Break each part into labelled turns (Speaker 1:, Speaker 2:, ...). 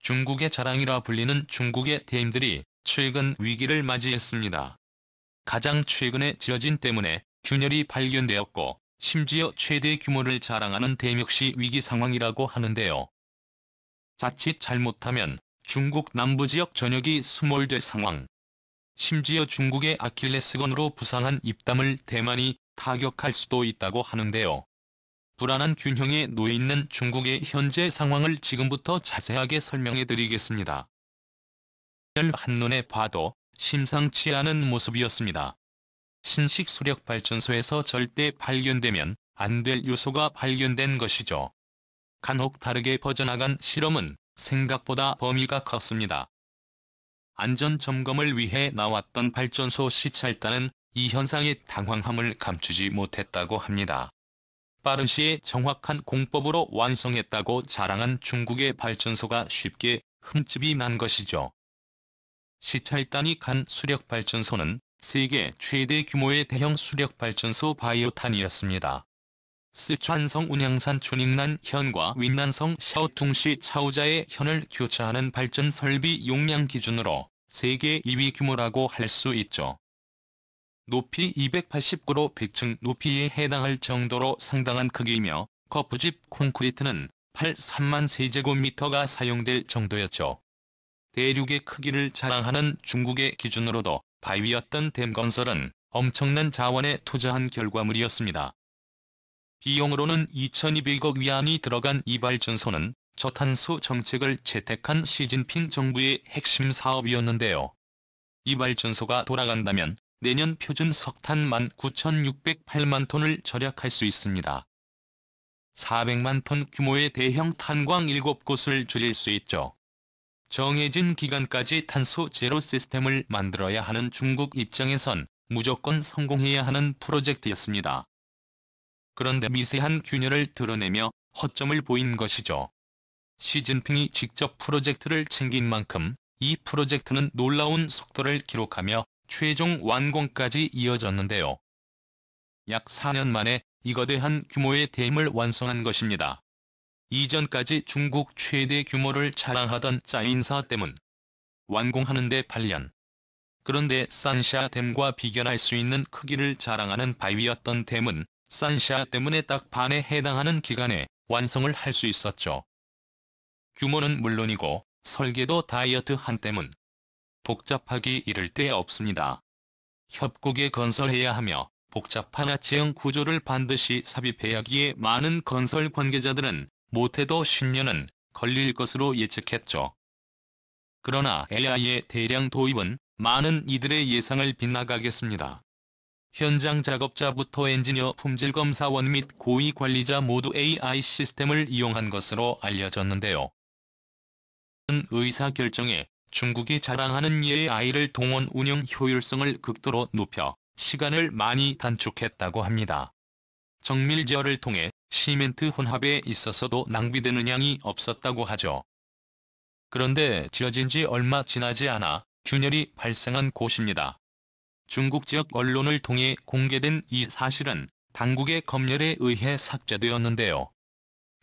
Speaker 1: 중국의 자랑이라 불리는 중국의 댐들이 최근 위기를 맞이했습니다. 가장 최근에 지어진 때문에 균열이 발견되었고 심지어 최대 규모를 자랑하는 댐 역시 위기 상황이라고 하는데요. 자칫 잘못하면 중국 남부지역 전역이 수몰될 상황. 심지어 중국의 아킬레스건으로 부상한 입담을 대만이 타격할 수도 있다고 하는데요. 불안한 균형에 놓여 있는 중국의 현재 상황을 지금부터 자세하게 설명해 드리겠습니다. 한눈에 봐도 심상치 않은 모습이었습니다. 신식 수력 발전소에서 절대 발견되면 안 될 요소가 발견된 것이죠. 간혹 다르게 퍼져나간 실험은 생각보다 범위가 컸습니다. 안전점검을 위해 나왔던 발전소 시찰단은 이 현상의 당황함을 감추지 못했다고 합니다. 빠른 시에 정확한 공법으로 완성했다고 자랑한 중국의 발전소가 쉽게 흠집이 난 것이죠. 시찰단이 간 수력발전소는 세계 최대 규모의 대형 수력발전소 바이오탄이었습니다. 쓰촨성 운양산 춘익난 현과 윈난성 샤오퉁시 차오자의 현을 교차하는 발전 설비 용량 기준으로 세계 2위 규모라고 할 수 있죠. 높이 289로 100층 높이에 해당할 정도로 상당한 크기이며 거푸집 콘크리트는 83만 세제곱미터가 사용될 정도였죠. 대륙의 크기를 자랑하는 중국의 기준으로도 바위였던 댐 건설은 엄청난 자원에 투자한 결과물이었습니다. 비용으로는 2200억 위안이 들어간 이 발전소는 저탄소 정책을 채택한 시진핑 정부의 핵심 사업이었는데요. 이 발전소가 돌아간다면 내년 표준 석탄 19,608만 톤을 절약할 수 있습니다. 400만 톤 규모의 대형 탄광 7곳을 줄일 수 있죠. 정해진 기간까지 탄소 제로 시스템을 만들어야 하는 중국 입장에선 무조건 성공해야 하는 프로젝트였습니다. 그런데 미세한 균열을 드러내며 허점을 보인 것이죠. 시진핑이 직접 프로젝트를 챙긴 만큼 이 프로젝트는 놀라운 속도를 기록하며 최종 완공까지 이어졌는데요. 약 4년 만에 이 거대한 규모의 댐을 완성한 것입니다. 이전까지 중국 최대 규모를 자랑하던 짜인사댐은 완공하는 데 8년. 그런데 산샤댐과 비견할 수 있는 크기를 자랑하는 바위였던 댐은 산샤댐의 딱 반에 해당하는 기간에 완성을 할 수 있었죠. 규모는 물론이고 설계도 다이어트한 댐은 복잡하기 이를 데 없습니다. 협곡에 건설해야 하며 복잡한 하체형 구조를 반드시 삽입해야 하기에 많은 건설 관계자들은 못해도 10년은 걸릴 것으로 예측했죠. 그러나 AI의 대량 도입은 많은 이들의 예상을 빗나가겠습니다. 현장 작업자부터 엔지니어, 품질검사원 및 고위 관리자 모두 AI 시스템을 이용한 것으로 알려졌는데요. 의사결정에 중국이 자랑하는 AI를 동원 운영 효율성을 극도로 높여 시간을 많이 단축했다고 합니다. 정밀 제어를 통해 시멘트 혼합에 있어서도 낭비되는 양이 없었다고 하죠. 그런데 지어진 지 얼마 지나지 않아 균열이 발생한 곳입니다. 중국 지역 언론을 통해 공개된 이 사실은 당국의 검열에 의해 삭제되었는데요.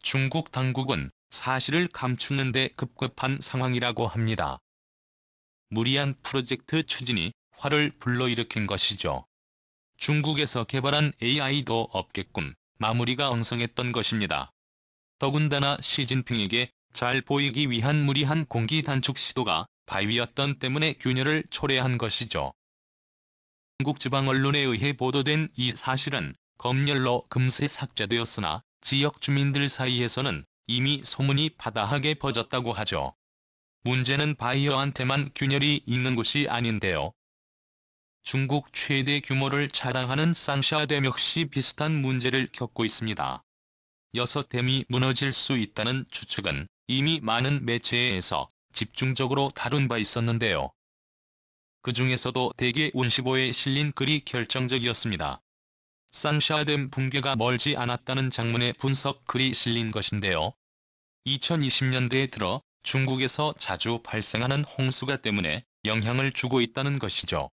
Speaker 1: 중국 당국은 사실을 감추는 데 급급한 상황이라고 합니다. 무리한 프로젝트 추진이 화를 불러일으킨 것이죠. 중국에서 개발한 AI도 없게끔 마무리가 엉성했던 것입니다. 더군다나 시진핑에게 잘 보이기 위한 무리한 공기 단축 시도가 바위였던 때문에 균열을 초래한 것이죠. 중국 지방 언론에 의해 보도된 이 사실은 검열로 금세 삭제되었으나 지역 주민들 사이에서는 이미 소문이 바다하게 퍼졌다고 하죠. 문제는 바이오한테만 균열이 있는 곳이 아닌데요. 중국 최대 규모를 자랑하는 산샤댐 역시 비슷한 문제를 겪고 있습니다. 6댐이 무너질 수 있다는 추측은 이미 많은 매체에서 집중적으로 다룬 바 있었는데요. 그 중에서도 대개 운시보에 실린 글이 결정적이었습니다. 산샤댐 붕괴가 멀지 않았다는 장문의 분석 글이 실린 것인데요. 2020년대에 들어 중국에서 자주 발생하는 홍수가 때문에 영향을 주고 있다는 것이죠.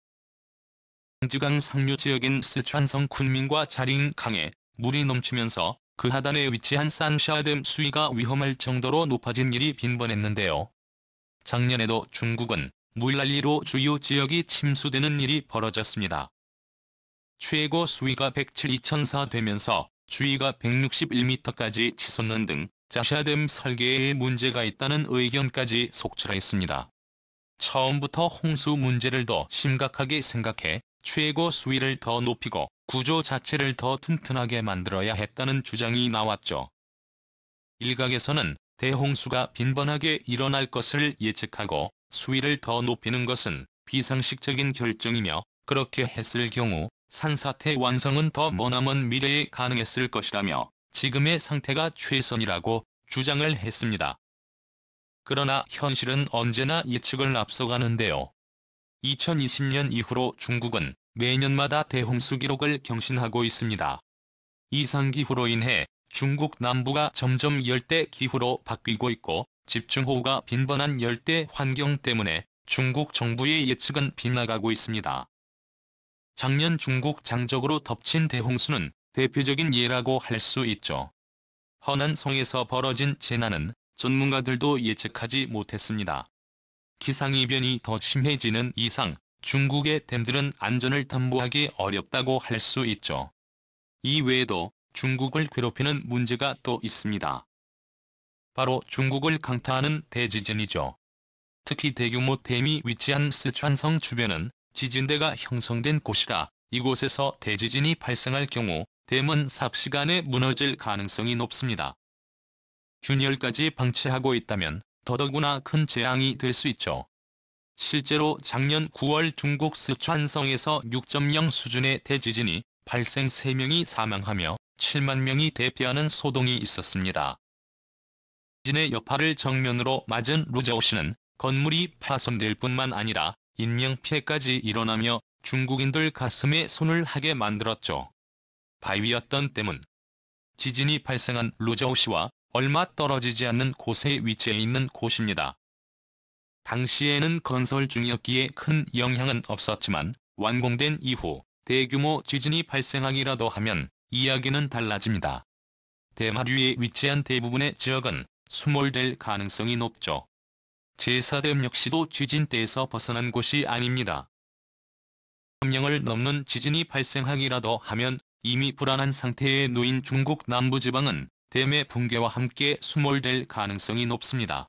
Speaker 1: 양쯔강 상류 지역인 쓰촨성 쿤민과 자링강에 물이 넘치면서 그 하단에 위치한 산샤댐 수위가 위험할 정도로 높아진 일이 빈번했는데요. 작년에도 중국은 물난리로 주요 지역이 침수되는 일이 벌어졌습니다. 최고 수위가 107.2004 되면서 주위가 161m까지 치솟는 등 자샤댐 설계에 문제가 있다는 의견까지 속출했습니다. 처음부터 홍수 문제를 더 심각하게 생각해 최고 수위를 더 높이고 구조 자체를 더 튼튼하게 만들어야 했다는 주장이 나왔죠. 일각에서는 대홍수가 빈번하게 일어날 것을 예측하고 수위를 더 높이는 것은 비상식적인 결정이며 그렇게 했을 경우 산사태 완성은 더 머나먼 미래에 가능했을 것이라며 지금의 상태가 최선이라고 주장을 했습니다. 그러나 현실은 언제나 예측을 앞서가는데요. 2020년 이후로 중국은 매년마다 대홍수 기록을 경신하고 있습니다. 이상기후로 인해 중국 남부가 점점 열대 기후로 바뀌고 있고 집중호우가 빈번한 열대 환경 때문에 중국 정부의 예측은 빗나가고 있습니다. 작년 중국 장적으로 덮친 대홍수는 대표적인 예라고 할 수 있죠. 허난성에서 벌어진 재난은 전문가들도 예측하지 못했습니다. 기상이변이 더 심해지는 이상 중국의 댐들은 안전을 담보하기 어렵다고 할 수 있죠. 이 외에도 중국을 괴롭히는 문제가 또 있습니다. 바로 중국을 강타하는 대지진이죠. 특히 대규모 댐이 위치한 스촨성 주변은 지진대가 형성된 곳이라 이곳에서 대지진이 발생할 경우 댐은 삽시간에 무너질 가능성이 높습니다. 균열까지 방치하고 있다면 더더구나 큰 재앙이 될 수 있죠. 실제로 작년 9월 중국 스촨성에서 6.0 수준의 대지진이 발생 3명이 사망하며 7만 명이 대피하는 소동이 있었습니다. 지진의 여파를 정면으로 맞은 루저우시는 건물이 파손될 뿐만 아니라 인명피해까지 일어나며 중국인들 가슴에 손을 하게 만들었죠. 바위였던 댐은 지진이 발생한 루저우시와 얼마 떨어지지 않는 곳에 위치해 있는 곳입니다. 당시에는 건설 중이었기에 큰 영향은 없었지만 완공된 이후 대규모 지진이 발생하기라도 하면 이야기는 달라집니다. 대마류에 위치한 대부분의 지역은 수몰될 가능성이 높죠. 제4댐 역시도 지진대에서 벗어난 곳이 아닙니다. 3명을 넘는 지진이 발생하기라도 하면 이미 불안한 상태에 놓인 중국 남부지방은 댐의 붕괴와 함께 수몰될 가능성이 높습니다.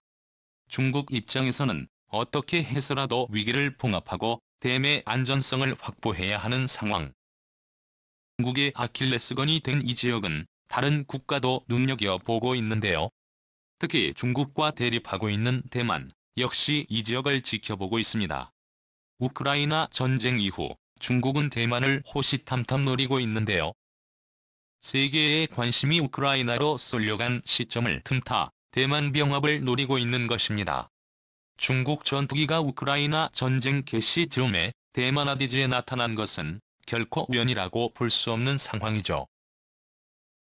Speaker 1: 중국 입장에서는 어떻게 해서라도 위기를 봉합하고 댐의 안전성을 확보해야 하는 상황. 중국의 아킬레스건이 된 이 지역은 다른 국가도 눈여겨보고 있는데요. 특히 중국과 대립하고 있는 대만 역시 이 지역을 지켜보고 있습니다. 우크라이나 전쟁 이후 중국은 대만을 호시탐탐 노리고 있는데요. 세계의 관심이 우크라이나로 쏠려간 시점을 틈타 대만 병합을 노리고 있는 것입니다. 중국 전투기가 우크라이나 전쟁 개시 즈음에 대만 아디지에 나타난 것은 결코 우연이라고 볼 수 없는 상황이죠.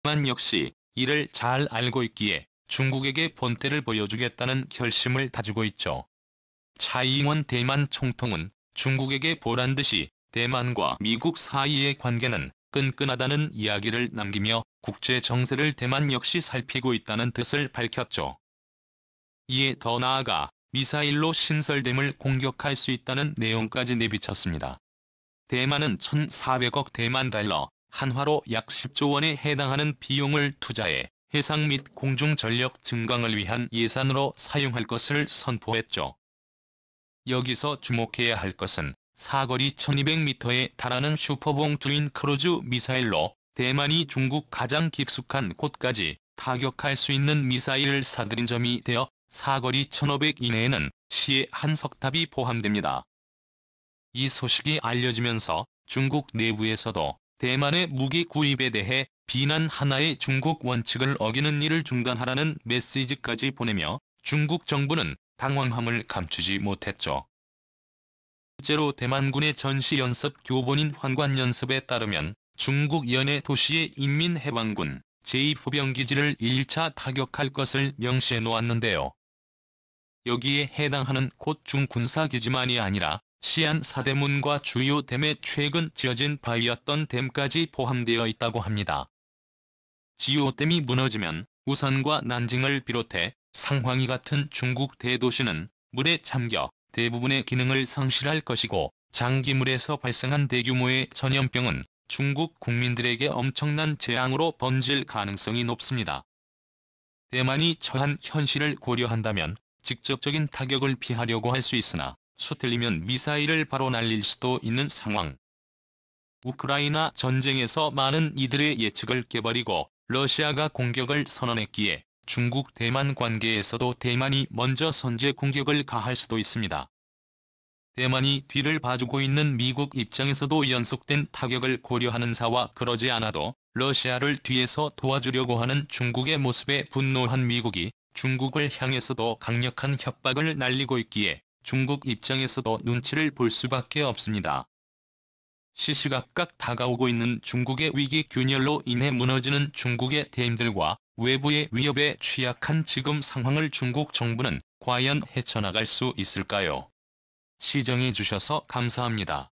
Speaker 1: 대만 역시 이를 잘 알고 있기에 중국에게 본때를 보여주겠다는 결심을 다지고 있죠. 차이잉원 대만 총통은 중국에게 보란듯이 대만과 미국 사이의 관계는 끈끈하다는 이야기를 남기며 국제 정세를 대만 역시 살피고 있다는 뜻을 밝혔죠. 이에 더 나아가 미사일로 신설댐을 공격할 수 있다는 내용까지 내비쳤습니다. 대만은 1,400억 대만 달러, 한화로 약 10조 원에 해당하는 비용을 투자해 해상 및 공중 전력 증강을 위한 예산으로 사용할 것을 선포했죠. 여기서 주목해야 할 것은 사거리 1200m에 달하는 슈퍼봉 트윈 크루즈 미사일로 대만이 중국 가장 깊숙한 곳까지 타격할 수 있는 미사일을 사들인 점이 되어 사거리 1500 이내에는 시의 한 석탑이 포함됩니다. 이 소식이 알려지면서 중국 내부에서도 대만의 무기 구입에 대해 비난 하나의 중국 원칙을 어기는 일을 중단하라는 메시지까지 보내며 중국 정부는 당황함을 감추지 못했죠. 실제로 대만군의 전시연습 교본인 환관연습에 따르면 중국 연해 도시의 인민해방군 제2포병기지를 1차 타격할 것을 명시해 놓았는데요. 여기에 해당하는 곧 중군사기지만이 아니라 시안 사대문과 주요 댐에 최근 지어진 바위였던 댐까지 포함되어 있다고 합니다. 지오댐이 무너지면 우산과 난징을 비롯해 상황이 같은 중국 대도시는 물에 잠겨 대부분의 기능을 상실할 것이고, 장기물에서 발생한 대규모의 전염병은 중국 국민들에게 엄청난 재앙으로 번질 가능성이 높습니다. 대만이 처한 현실을 고려한다면 직접적인 타격을 피하려고 할 수 있으나 수틀리면 미사일을 바로 날릴 수도 있는 상황. 우크라이나 전쟁에서 많은 이들의 예측을 깨버리고 러시아가 공격을 선언했기에 중국 대만 관계에서도 대만이 먼저 선제 공격을 가할 수도 있습니다. 대만이 뒤를 봐주고 있는 미국 입장에서도 연속된 타격을 고려하는 사와 그러지 않아도 러시아를 뒤에서 도와주려고 하는 중국의 모습에 분노한 미국이 중국을 향해서도 강력한 협박을 날리고 있기에 중국 입장에서도 눈치를 볼 수밖에 없습니다. 시시각각 다가오고 있는 중국의 위기 균열로 인해 무너지는 중국의 대인들과 외부의 위협에 취약한 지금 상황을 중국 정부는 과연 헤쳐나갈 수 있을까요? 시청해 주셔서 감사합니다.